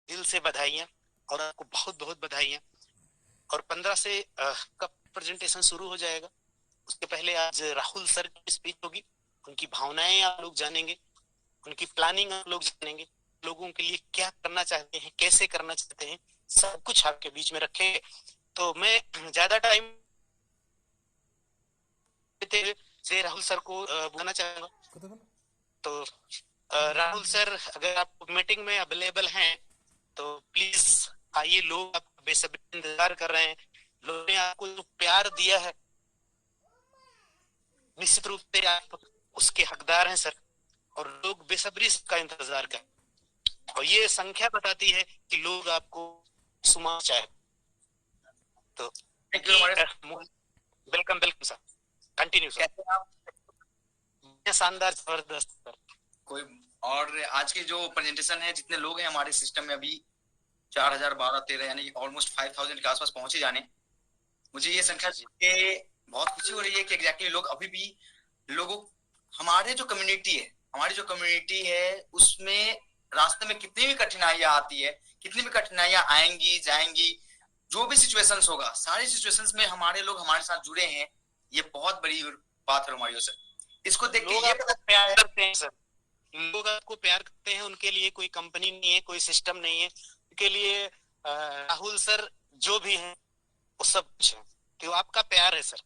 दिल से बधाइयाँ, और आपको बहुत बहुत बधाइयाँ। और 15 से का प्रेजेंटेशन शुरू हो जाएगा। उसके पहले आज राहुल सर की स्पीच होगी, उनकी भावनाएं आप लोग जानेंगे, उनकी प्लानिंग आप लोग जानेंगे, लोगों के लिए क्या करना चाहते हैं, कैसे करना चाहते हैं, सब कुछ आपके बीच में रखेंगे। तो मैं ज्यादा टाइम से राहुल सर को बुलाना चाहूंगा। तो राहुल सर, अगर आप मीटिंग में अवेलेबल हैं तो प्लीज आइए। लोग आप बेसब्री इंतजार कर रहे हैं। लोगों ने आपको जो प्यार दिया है, निश्चित रूप से आप उसके हकदार हैं सर, और लोग बेसब्री से का इंतजार कर, और ये संख्या बताती है कि लोग आपको सुना चाहे। तो थैंक यू हमारे welcome welcome sir, continue sir. कैसे आप शानदार, जबरदस्त सर। कोई और आज के जो प्रेजेंटेशन है, जितने लोग हैं हमारे सिस्टम में अभी 4012 13 यानी ऑलमोस्ट 5000 के आसपास पहुंचे जाने। मुझे ये संख्या के बहुत खुशी हो रही है कि एग्जैक्टली लोग अभी भी लोगों हमारे जो कम्युनिटी है उसमें रास्ते में कितनी भी कठिनाइयां आती है, कितनी भी कठिनाइयां आएंगी जाएंगी, जो भी सिचुएशंस होगा, सारी सिचुएशंस में हमारे लोग हमारे साथ जुड़े हैं। ये बहुत बड़ी बात है रोमारियो सर। इसको देख के लोग ये आपको प्यार करते हैं सर, लोग आपको प्यार करते हैं। उनके लिए कोई कंपनी नहीं है, कोई सिस्टम नहीं है। उनके लिए राहुल सर जो भी हैं वो सब कुछ है, तो आपका प्यार है सर।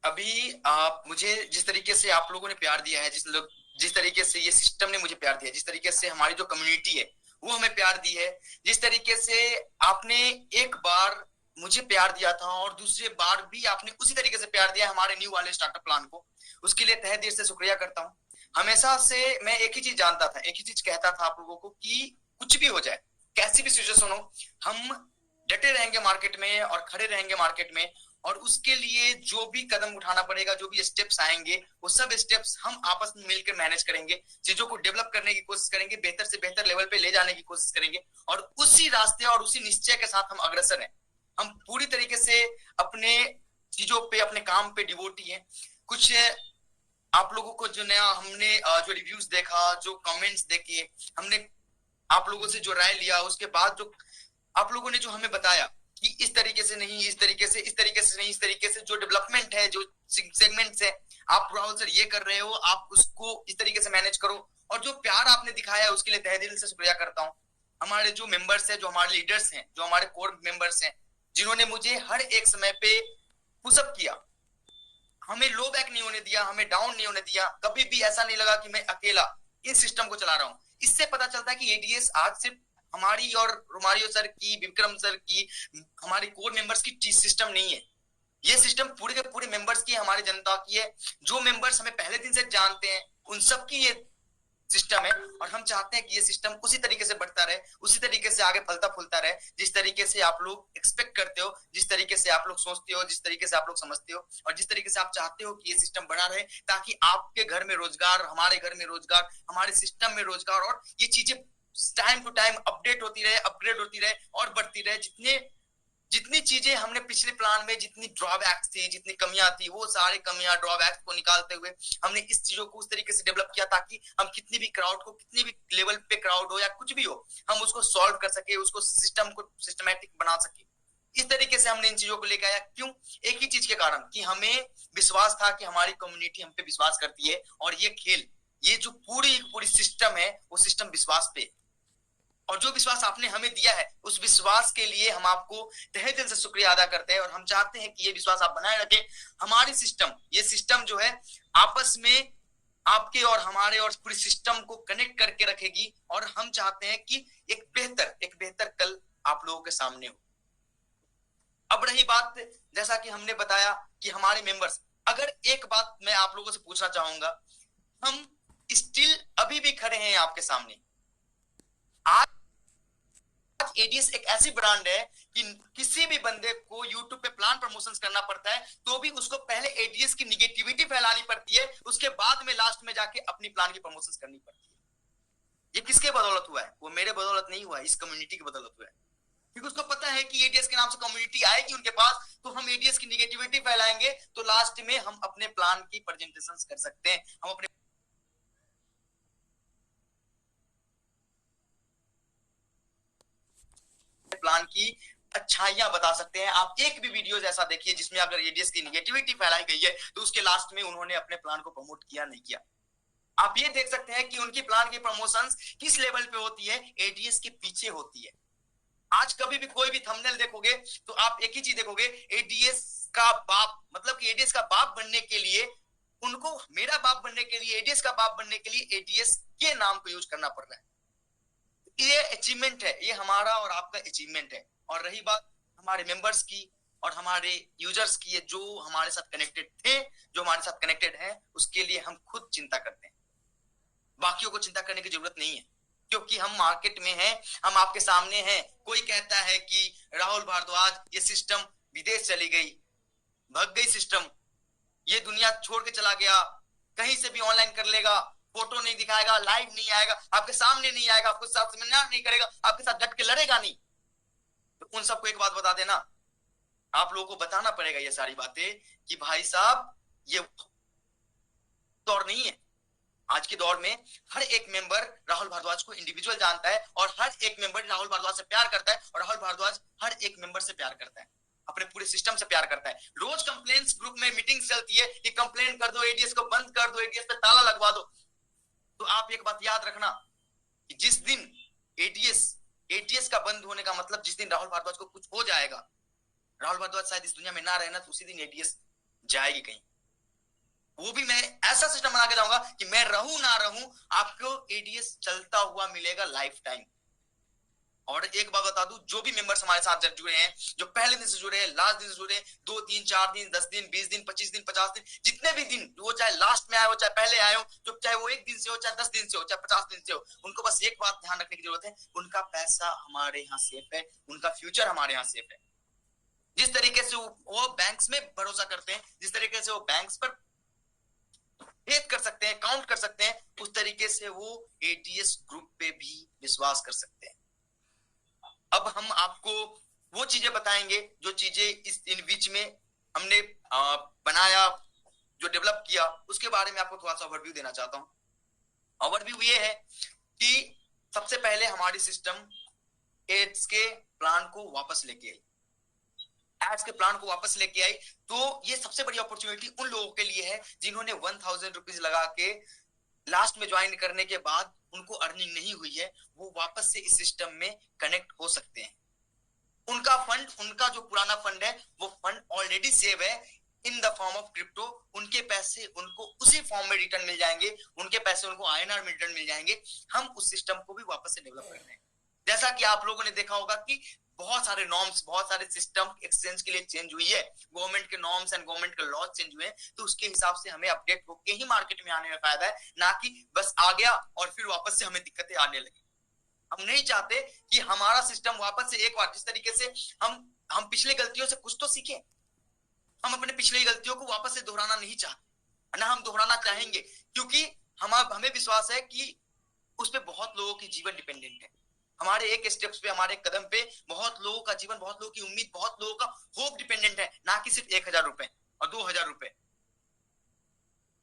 अभी आप मुझे जिस तरीके से आप लोगों ने प्यार दिया है, जिस तरीके से ये सिस्टम ने मुझे प्यार दिया है, जिस तरीके से हमारी जो कम्युनिटी है वो हमें प्यार दी है, जिस तरीके से आपने एक बार मुझे प्यार दिया था और दूसरे बार भी आपने उसी तरीके से प्यार दिया हमारे न्यू वाले स्टार्टअप प्लान को, उसके लिए तहे दिल से शुक्रिया करता हूँ। हमेशा से मैं एक ही चीज जानता था, एक ही चीज कहता था आप लोगों को कि कुछ भी हो जाए, कैसी भी सिचुएशन हो, हम डटे रहेंगे मार्केट में और खड़े रहेंगे मार्केट में, और उसके लिए जो भी कदम उठाना पड़ेगा, जो भी स्टेप्स आएंगे, वो सब स्टेप्स हम आपस में मिलकर मैनेज करेंगे, चीजों को डेवलप करने की कोशिश करेंगे, बेहतर से बेहतर लेवल पे ले जाने की कोशिश करेंगे, और उसी रास्ते और उसी निश्चय के साथ हम अग्रसर हैं। हम पूरी तरीके से अपने चीजों पे, अपने काम पे डिवोटी हैं। कुछ आप लोगों को जो नया हमने जो रिव्यूज देखा, जो कमेंट्स देखे, हमने आप लोगों से जो राय लिया, उसके बाद जो आप लोगों ने जो हमें बताया कि इस तरीके से नहीं, इस तरीके से, इस तरीके से नहीं, इस तरीके से जो डेवलपमेंट है, जो सेगमेंट्स है, आप राहुल सर ये कर रहे हो, आप उसको इस तरीके से मैनेज करो, और जो प्यार आपने दिखाया है उसके लिए तहे दिल से शुक्रिया करता हूँ। हमारे जो मेंबर्स हैं, जो हमारे लीडर्स हैं, जो हमारे कोर मेंबर्स हैं, जिन्होंने मुझे हर एक समय पे पुशअप किया, हमें लो बैक नहीं होने दिया, हमें डाउन नहीं होने दिया, कभी भी ऐसा नहीं लगा कि मैं अकेला इस सिस्टम को चला रहा हूँ। इससे पता चलता है कि एडीएस आज सिर्फ हमारी और रोमारियो सर की, विक्रम सर की, हमारी कोर मेंबर्स की सिस्टम नहीं है। ये सिस्टम पूरे के पूरे मेंबर्स की, हमारी जनता की है। जो मेंबर्स हमें पहले दिन से जानते हैं उन सब की ये सिस्टम है, और हम चाहते हैं कि ये सिस्टम उसी तरीके से बढ़ता रहे, उसी तरीके से आगे फलता फूलता रहे, जिस तरीके से आप लोग एक्सपेक्ट करते हो, जिस तरीके से आप लोग सोचते हो, जिस तरीके से आप लोग समझते हो, और जिस तरीके से आप चाहते हो कि ये सिस्टम बड़ा रहे, ताकि आपके घर में रोजगार, हमारे घर में रोजगार, हमारे सिस्टम में रोजगार, और ये चीजें टाइम टू टाइम अपडेट होती रहे, अपग्रेड होती रहे और बढ़ती रहे। जितनी चीजें हमने पिछले प्लान में, जितनी ड्रॉबैक्स थी, जितनी कमियां थी, वो सारी कमियां ड्रॉबैक्स को निकालते हुए हमने इस चीजों को उस तरीके से डेवलप किया ताकि हम कितनी भी क्राउड को, कितनी भी लेवल पे क्राउड हो या कुछ भी हो, हम उसको सॉल्व कर सके, उसको सिस्टम को सिस्टमैटिक बना सके। इस तरीके से हमने इन चीजों को लेकर आया। क्यों? एक ही चीज के कारण कि हमें विश्वास था कि हमारी कम्युनिटी हम पे विश्वास करती है, और ये खेल, ये जो पूरी पूरी सिस्टम है, वो सिस्टम विश्वास पे, और जो विश्वास आपने हमें दिया है, उस विश्वास के लिए हम आपको तहे दिल से शुक्रिया अदा करते हैं, और हम चाहते हैं कि ये विश्वास आप बनाए रखें। हमारी सिस्टम, ये सिस्टम जो है आपस में आपके और हमारे और पूरी सिस्टम को कनेक्ट करके रखेगी, और हम चाहते हैं कि एक बेहतर कल आप लोगों के सामने हो। अब रही बात, जैसा कि हमने बताया कि हमारे मेंबर्स, अगर एक बात मैं आप लोगों से पूछना चाहूंगा, हम स्टिल अभी भी खड़े हैं आपके सामने। आज एडीएस एक ऐसी ब्रांड है कि किसी भी बंदे को यूट्यूब पे प्लान प्रमोशंस करना पड़ता है तो भी उसको पहले एडीएस की निगेटिविटी फैलानी पड़ती है, उसके बाद में लास्ट में जाके अपनी प्लान की प्रमोशंस करनी पड़ती है। ये किसके बदौलत हुआ है? वो मेरे बदौलत नहीं हुआ है, इस कम्युनिटी की बदौलत हुआ है। क्योंकि उसको पता है कि एडीएस के नाम से कम्युनिटी आएगी उनके पास, तो हम एडीएस की निगेटिविटी फैलाएंगे, तो लास्ट में हम अपने प्लान की प्रेजेंटेशन कर सकते हैं, हम अपने की अच्छाइयां बता सकते हैं। आप एक भी वीडियोस ऐसा देखिए जिसमें अगर एडीएस की निगेटिविटी फैलाई गई है तो उसके लास्ट में उन्होंने अपने प्लान को प्रमोट किया नहीं किया। आप ये देख सकते हैं कि उनकी प्लान की प्रमोशंस किस लेवल पे होती है, एडीएस के पीछे होती है। आज कभी भी कोई भी थंबनेल देखोगे तो आप एक ही चीज देखोगे, एडीएस का बाप, मतलब कि एडीएस का बाप बनने के लिए उनको, मेरा बाप बनने के लिए, एडीएस का बाप बनने के लिए एडीएस के नाम को यूज करना पड़ रहा है। ये अचीवमेंट है, ये हमारा और आपका अचीवमेंट है। और रही बात हमारे मेंबर्स की और हमारे यूजर्स की, जो हमारे साथ कनेक्टेड थे, जो हमारे साथ कनेक्टेड है, उसके लिए हम खुद चिंता करते हैं। बाकियों को चिंता करने की जरूरत नहीं है, क्योंकि हम मार्केट में हैं, हम आपके सामने हैं। कोई कहता है कि राहुल भारद्वाज ये सिस्टम विदेश चली गई, भग गई सिस्टम, ये दुनिया छोड़ के चला गया, कहीं से भी ऑनलाइन कर लेगा, फोटो नहीं दिखाएगा, लाइव नहीं आएगा, आपके सामने नहीं आएगा, आपको साथ सेमिनार नहीं करेगा, आपके साथ डट के लड़ेगा नहीं। तो उन सबको एक बात बता देना, आप लोगों को बताना पड़ेगा ये सारी बातें कि भाई साहब ये दौर नहीं है। आज के दौर में हर एक मेंबर राहुल भारद्वाज को इंडिविजुअल जानता है और हर एक मेंबर राहुल भारद्वाज से प्यार करता है और राहुल भारद्वाज हर एक मेंबर से प्यार करता है, अपने पूरे सिस्टम से प्यार करता है। रोज कंप्लेंट्स ग्रुप में मीटिंग चलती है कि कंप्लेंट कर दो, एडीएस को बंद कर दो, एडीएस पे ताला लगवा दो। तो आप एक बात याद रखना कि जिस दिन एडीएस का बंद होने का मतलब जिस दिन राहुल भारद्वाज को कुछ हो जाएगा, राहुल भारद्वाज शायद इस दुनिया में ना रहना, तो उसी दिन एडीएस जाएगी कहीं। वो भी मैं ऐसा सिस्टम बना के जाऊंगा कि मैं रहूं ना रहूं, आपको एडीएस चलता हुआ मिलेगा लाइफ टाइम। और एक बात बता दूं, जो भी मेंबर्स हमारे साथ जुड़े हैं, जो पहले दिन से जुड़े हैं, लास्ट दिन से जुड़े हैं, 2 दिन 4 दिन 10 दिन 20 दिन 25 दिन 50 दिन, जितने भी दिन, वो चाहे लास्ट में आए हो चाहे पहले आए हो, जो चाहे वो 1 दिन से हो चाहे 10 दिन से हो चाहे 50 दिन से हो, उनको बस एक बात ध्यान रखने की जरूरत है, उनका पैसा हमारे यहाँ सेफ है, उनका फ्यूचर हमारे यहाँ सेफ है। जिस तरीके से वो बैंक्स में भरोसा करते हैं, जिस तरीके से वो बैंक्स पर फेथ कर सकते हैं, काउंट कर सकते हैं, उस तरीके से वो एडीएस ग्रुप पे भी विश्वास कर सकते हैं। अब हम आपको वो चीजें बताएंगे जो चीजें इस इन बीच में हमने बनाया, जो डेवलप किया, उसके बारे में आपको थोड़ा सा ओवरव्यू देना चाहता हूं। ओवरव्यू ये है कि सबसे पहले हमारी सिस्टम एड्स के प्लान को वापस लेके आई, एड्स के प्लान को वापस लेके आई। तो ये सबसे बड़ी अपॉर्चुनिटी उन लोगों के लिए है जिन्होंने 1000 रुपीज लगा के लास्ट में ज्वाइन करने के बाद उनको अर्निंग नहीं हुई है, वो वापस से इस सिस्टम में कनेक्ट हो सकते हैं। उनका फंड, उनका जो पुराना फंड है, वो फंड ऑलरेडी सेव है in the form of crypto. उनके पैसे उनको उसी फॉर्म में रिटर्न मिल जाएंगे, उनके पैसे उनको आईएनआर में रिटर्न मिल जाएंगे। हम उस सिस्टम को भी वापस से डेवलप कर रहे हैं। जैसा कि आप लोगों ने देखा होगा कि बहुत सारे नॉर्म्स, बहुत सारे सिस्टम एक्सचेंज के लिए चेंज हुई है, गवर्नमेंट के नॉर्म्स एंड गवर्नमेंट के लॉज चेंज हुए हैं, तो उसके हिसाब से हमें अपडेट होके ही मार्केट में आने में फायदा है, ना कि बस आ गया और फिर वापस से हमें दिक्कतें आने लगी। हम नहीं चाहते कि हमारा सिस्टम वापस से एक बार, जिस तरीके से हम पिछले गलतियों से कुछ तो सीखें, हम अपने पिछले गलतियों को वापस से दोहराना नहीं चाहते, ना हम दोहराना चाहेंगे, क्योंकि हमें विश्वास है कि उस पर बहुत लोगों की जीवन डिपेंडेंट है। हमारे एक स्टेप्स पे, हमारे कदम पे बहुत लोगों का जीवन, बहुत लोगों की उम्मीद, बहुत लोगों का होप डिपेंडेंट है, ना कि सिर्फ 1000 रुपए और 2000 रुपए।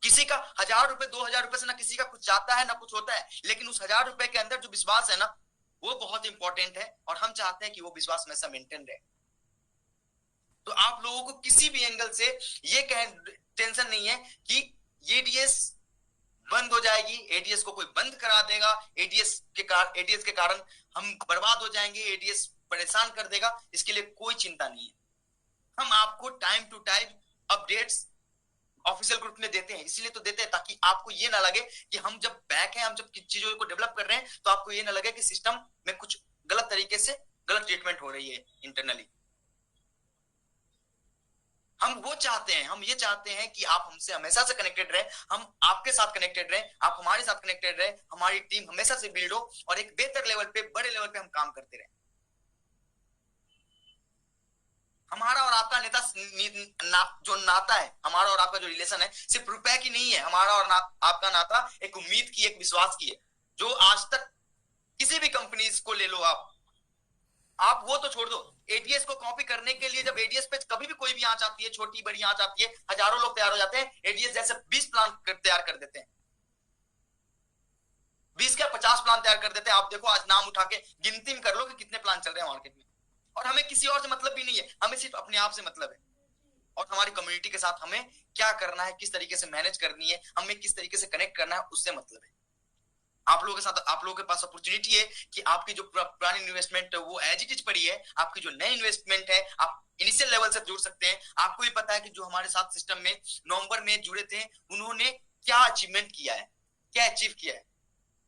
किसी का 1000 रुपए 2000 रुपए से ना किसी का कुछ जाता है ना कुछ होता है, लेकिन उस 1000 रुपए के अंदर जो विश्वास है ना, वो बहुत इंपॉर्टेंट है और हम चाहते हैं कि वो विश्वास हमेशा मेंटेन रहे। तो आप लोगों को किसी भी एंगल से ये टेंशन नहीं है कि एडीएस बंद हो जाएगी, एडीएस को कोई बंद करा देगा, एडीएस के कारण हम बर्बाद हो जाएंगे, एडीएस परेशान कर देगा, इसके लिए कोई चिंता नहीं है। हम आपको time to time updates official group में देते हैं, इसलिए तो देते हैं ताकि आपको ये ना लगे कि हम जब बैक हैं, हम जब चीजों को डेवलप कर रहे हैं, तो आपको ये ना लगे कि सिस्टम में कुछ गलत तरीके से गलत ट्रीटमेंट हो रही है इंटरनली। हम वो चाहते हैं, हम ये चाहते हैं कि आप हमसे हमेशा से कनेक्टेड रहे, हम आपके साथ कनेक्टेड रहे, आप हमारे साथ कनेक्टेड रहे, हमारी टीम हमेशा से बिल्ड हो और एक बेहतर लेवल पे, बड़े लेवल पे हम काम करते रहे। हमारा और आपका जो नाता है, हमारा और आपका जो रिलेशन है, सिर्फ रुपए की नहीं है। हमारा और आपका नाता एक उम्मीद की, एक विश्वास की है, जो आज तक किसी भी कंपनीज को ले लो आप वो तो छोड़ दो, एडीएस को कॉपी करने के लिए जब एडीएस पे कभी भी कोई भी आंच आती है, छोटी बड़ी आंच आती है, हजारों लोग तैयार हो जाते हैं, एडीएस जैसे 20 प्लान तैयार कर देते हैं, 20 क्या 50 प्लान तैयार कर देते हैं। आप देखो आज नाम उठा के गिनती में कर लो कि कितने प्लान चल रहे हैं मार्केट में। और हमें किसी और से मतलब भी नहीं है, हमें सिर्फ अपने आप से मतलब है और हमारी कम्युनिटी के साथ हमें क्या करना है, किस तरीके से मैनेज करनी है, हमें किस तरीके से कनेक्ट करना है, उससे मतलब है। आप लोगों के साथ, आप लोगों के पास अपॉर्चुनिटी है कि आपकी जो पुरानी इन्वेस्टमेंट है वो एज इट इज पड़ी है, आपकी जो नई इन्वेस्टमेंट है आप इनिशियल लेवल से जुड़ सकते हैं। आपको भी पता है कि जो हमारे साथ सिस्टम में नवंबर में जुड़े थे उन्होंने क्या अचीवमेंट किया है, क्या अचीव किया है।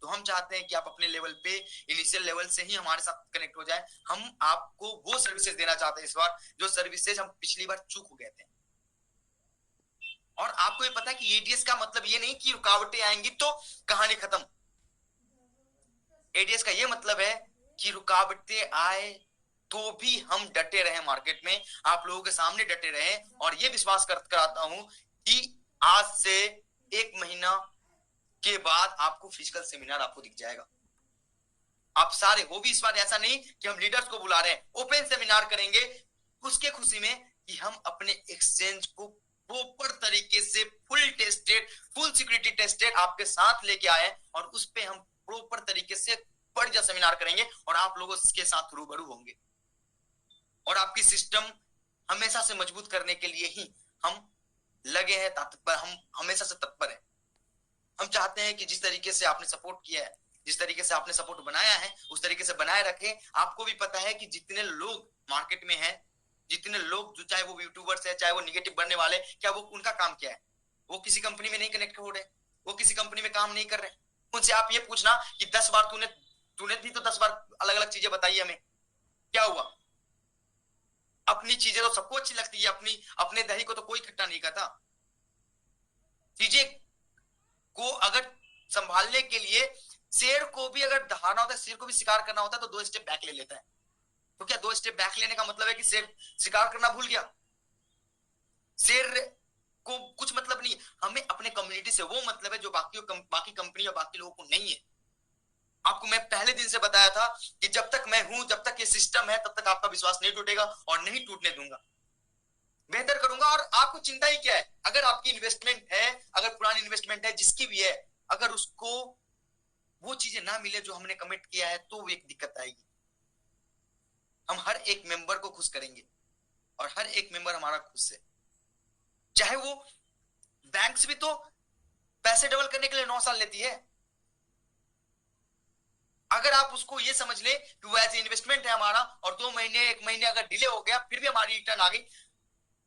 तो हम चाहते हैं कि आप अपने लेवल पे इनिशियल लेवल से ही हमारे साथ कनेक्ट हो जाए। हम आपको वो सर्विसेज देना चाहते हैं इस बार जो सर्विसेज हम पिछली बार चूक हो गए थे। और आपको ये पता है कि एडीएस का मतलब ये नहीं कि रुकावटें आएंगी तो कहानी खत्म। एडीएस का ये मतलब है कि रुकावटें आए तो भी हम डटे रहे, मार्केट में आप लोगों के सामने डटे रहे। और ये विश्वास कराता हूं कि आज से 1 महीना के बाद आपको फिजिकल सेमिनार आपको दिख जाएगा। आप सारे वो भी इस बार ऐसा नहीं कि हम लीडर्स को बुला रहे हैं, ओपन सेमिनार करेंगे उसके खुशी में कि हम अपने एक्सचेंज को प्रॉपर तरीके से full tested, full security tested आपके साथ लेके आए और उस पे हम प्रॉपर तरीके से बढ़िया सेमिनार करेंगे और आप लोगों के साथ रूबरू होंगे। और आपकी सिस्टम हमेशा से मजबूत करने के लिए ही हम लगे हैं, तत्पर, हम हमेशा से तत्पर हैं। हम चाहते हैं कि जिस तरीके से आपने सपोर्ट किया है, जिस तरीके से आपने सपोर्ट बनाया है उस तरीके से बनाए रखें। आपको भी पता है कि जितने लोग मार्केट में हैं, जितने लोग, जो चाहे वो यूट्यूबर्स है, चाहे वो निगेटिव बनने वाले, क्या वो उनका काम क्या है? वो किसी कंपनी में नहीं कनेक्ट हो रहे, वो किसी कंपनी में काम नहीं कर रहे। उनसे आप ये पूछना कि 10 बार तूने भी तो 10 बार अलग अलग चीजें बताई हमें, क्या हुआ? अपनी चीजें तो सबको अच्छी लगती है, अपने दही को तो कोई खट्टा नहीं खाता। चीजें को अगर संभालने के लिए शेर को भी अगर दहाना होता है, शेर को भी शिकार करना होता है तो 2 स्टेप बैक ले लेता है। तो क्या 2 स्टेप बैक लेने का मतलब है कि शेर शिकार करना भूल गया? शेर को कुछ मतलब नहीं। हमें अपने कम्युनिटी से वो मतलब है जो बाकी कंपनी और बाकी लोगों को नहीं है। आपको मैं पहले दिन से बताया था कि जब तक मैं हूं, जब तक ये सिस्टम है, तब तक आपका विश्वास नहीं टूटेगा और नहीं टूटने दूंगा। बेहतर करूंगा। और आपको चिंता ही क्या है? अगर आपकी इन्वेस्टमेंट है, अगर पुरानी इन्वेस्टमेंट है, जिसकी भी है, अगर उसको वो चीजें ना मिले जो हमने कमिट किया है तो एक दिक्कत आएगी। हम हर एक मेंबर को खुश करेंगे और हर एक मेंबर हमारा खुश है। चाहे वो बैंक्स भी तो पैसे डबल करने के लिए 9 साल लेती है। अगर आप उसको ये समझ ले कि वो एज इन्वेस्टमेंट है हमारा और 2 महीने 1 महीने अगर डिले हो गया फिर भी हमारी रिटर्न आ गई,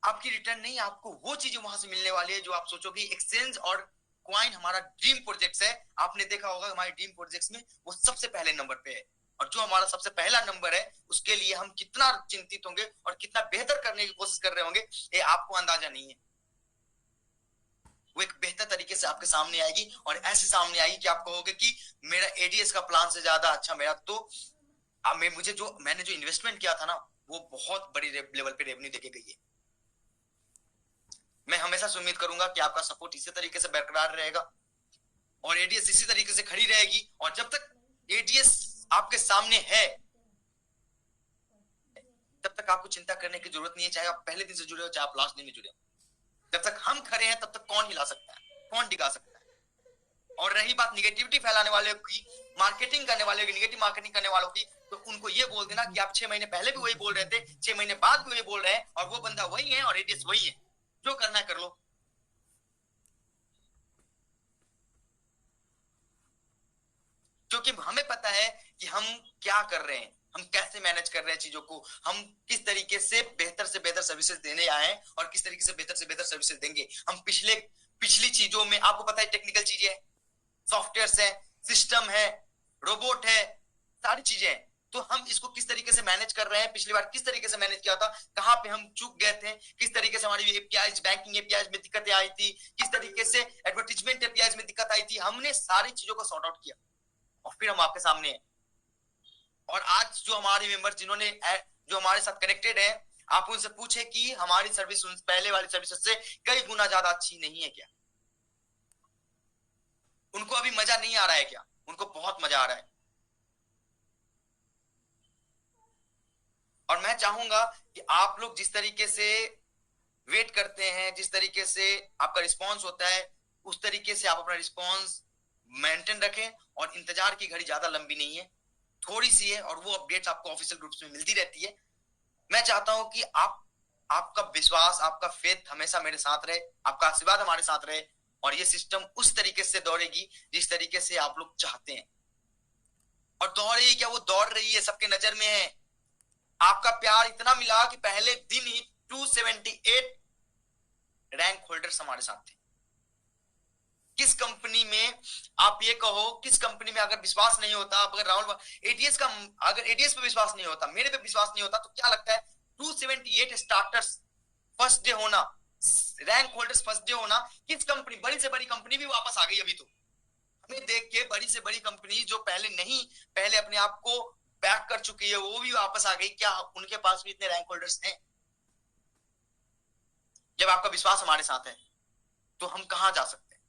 आपकी रिटर्न नहीं, आपको वो चीजें वहां से मिलने वाली है जो आप सोचोगे। एक्सचेंज और क्वाइन हमारा ड्रीम प्रोजेक्ट है। आपने देखा होगा हमारे ड्रीम प्रोजेक्ट्स में वो सबसे पहले नंबर पे है। और जो हमारा सबसे पहला नंबर है उसके लिए हम कितना चिंतित होंगे और कितना बेहतर करने की कोशिश कर रहे होंगे, ये आपको अंदाजा नहीं है। वो एक बेहतर तरीके से आपके सामने आएगी और ऐसे सामने आएगी कि आप कहोगे कि मेरा एडीएस का प्लान से ज्यादा अच्छा मेरा तो मैंने जो इन्वेस्टमेंट किया था ना वो बहुत बड़ी लेवल पे रेवेन्यू देके गई है। मैं हमेशा से उम्मीद करूंगा कि आपका सपोर्ट इसी तरीके से बरकरार रहेगा और एडीएस इसी तरीके से खड़ी रहेगी। और जब तक एडीएस आपके सामने है तब तक आपको चिंता करने की जरूरत नहीं है, चाहे आप पहले दिन से जुड़े हो चाहे आप लास्ट दिन में जुड़े हो। जब तक हम खड़े हैं तब तक कौन हिला सकता है, कौन डिगा सकता है? और रही बात निगेटिविटी फैलाने वाले की, मार्केटिंग करने वाले की, निगेटिव मार्केटिंग करने वालों की, तो उनको ये बोल देना कि आप 6 महीने पहले भी वही बोल रहे थे, 6 महीने बाद भी वही बोल रहे हैं और वो बंदा वही है और एडीएस वही है, जो करना है कर लो। क्योंकि हमें पता है कि हम क्या कर रहे हैं, हम कैसे मैनेज कर रहे हैं चीजों को, हम किस तरीके से बेहतर सर्विसेज देने आए हैं और किस तरीके से बेहतर सर्विसेज देंगे। हम पिछली चीजों में आपको पता है टेक्निकल चीजें हैं, सॉफ्टवेयर है, सिस्टम है, रोबोट है, सारी चीजें हैं। तो हम इसको किस तरीके से मैनेज कर रहे हैं, पिछली बार किस तरीके से मैनेज किया था, कहां पे हम चूक गए थे, किस तरीके से हमारी एपीआईज, बैंकिंग एपीआईज में दिक्कतें आई थी, किस तरीके से एडवर्टीजमेंट एपीआईज में दिक्कत आई थी, हमने सारी चीजों को सॉर्ट आउट किया और फिर हम आपके सामने हैं। और आज जो हमारे मेंबर जो हमारे साथ कनेक्टेड है, आप उनसे पूछे कि हमारी सर्विस पहले वाली सर्विस से कई गुना ज्यादा अच्छी नहीं है क्या? उनको अभी मजा नहीं आ रहा है क्या? उनको बहुत मजा आ रहा है। और मैं चाहूंगा कि आप लोग जिस तरीके से वेट करते हैं, जिस तरीके से आपका रिस्पॉन्स होता है, उस तरीके से आप अपना रिस्पॉन्स मेंटेन रखें। और इंतजार की घड़ी ज्यादा लंबी नहीं है, थोड़ी सी है और वो अपडेट्स आपको ऑफिशियल ग्रुप्स में मिलती रहती है। मैं चाहता हूं कि आपका विश्वास, आपका फेथ हमेशा मेरे साथ रहे, आपका आशीर्वाद हमारे साथ रहे, और ये सिस्टम उस तरीके से दौड़ेगी जिस तरीके से आप लोग चाहते हैं। और दौड़ रही क्या, वो दौड़ रही है, सबके नजर में है। आपका प्यार इतना मिला कि पहले दिन ही 278 रैंक होल्डर्स हमारे साथ थे। किस कंपनी में, आप ये कहो, किस कंपनी में अगर विश्वास नहीं होता, अगर राहुल एटीएस का, अगर एटीएस पे विश्वास नहीं होता, मेरे पे विश्वास नहीं होता, तो क्या लगता है 278 स्टार्टर्स फर्स्ट डे होना, रैंक होल्डर्स फर्स्ट डे होना, किस कंपनी, बड़ी से बड़ी कंपनी भी वापस आ गई अभी तो। हमें देख के बड़ी से बड़ी कंपनी जो पहले अपने आप को बैक कर चुकी है, वो भी वापस आ गई। क्या उनके पास भी इतने रैंक होल्डर्स हैं? जब आपका विश्वास हमारे साथ है तो हम कहां जा सकते हैं?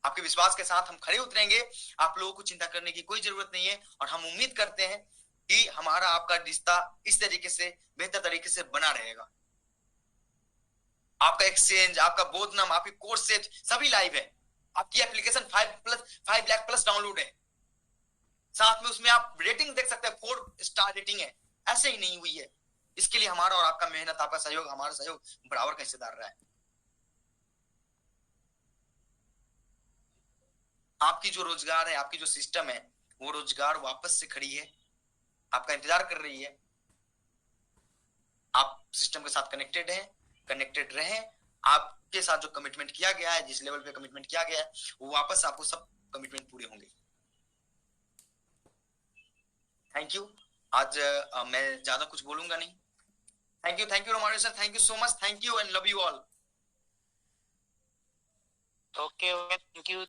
आपके विश्वास के साथ हम खड़े उतरेंगे, आप लोगों को चिंता करने की कोई जरूरत नहीं है। और हम उम्मीद करते हैं कि हमारा आपका रिश्ता इस तरीके से बेहतर तरीके से बना रहेगा। आपका एक्सचेंज, आपका बोधनम, आपके कोर्स सेट सभी लाइव है। आपकी एप्लीकेशन 5 लाख प्लस डाउनलोड है। साथ में उसमें आप रेटिंग देख सकते हैं, 4 स्टार रेटिंग है। ऐसे ही नहीं हुई है। इसके लिए हमारा और आपका मेहनत, आपका सहयोग, हमारा सहयोग बराबर का हिस्सेदार रहा है। आपकी जो रोजगार है, आपकी जो सिस्टम है, वो रोजगार वापस से खड़ी है, आपका इंतजार कर रही है। आप सिस्टम के साथ कनेक्टेड हैं, कनेक्टेड रहें। आपके साथ जो कमिटमेंट किया गया है, जिस लेवल पे कमिटमेंट किया गया है, वो वापस आपको सब कमिटमेंट पूरे होंगे। Thank you. आज मैं ज्यादा कुछ बोलूंगा नहीं। Thank you Romario sir, thank you so much, thank you and love you all. Okay, thank you.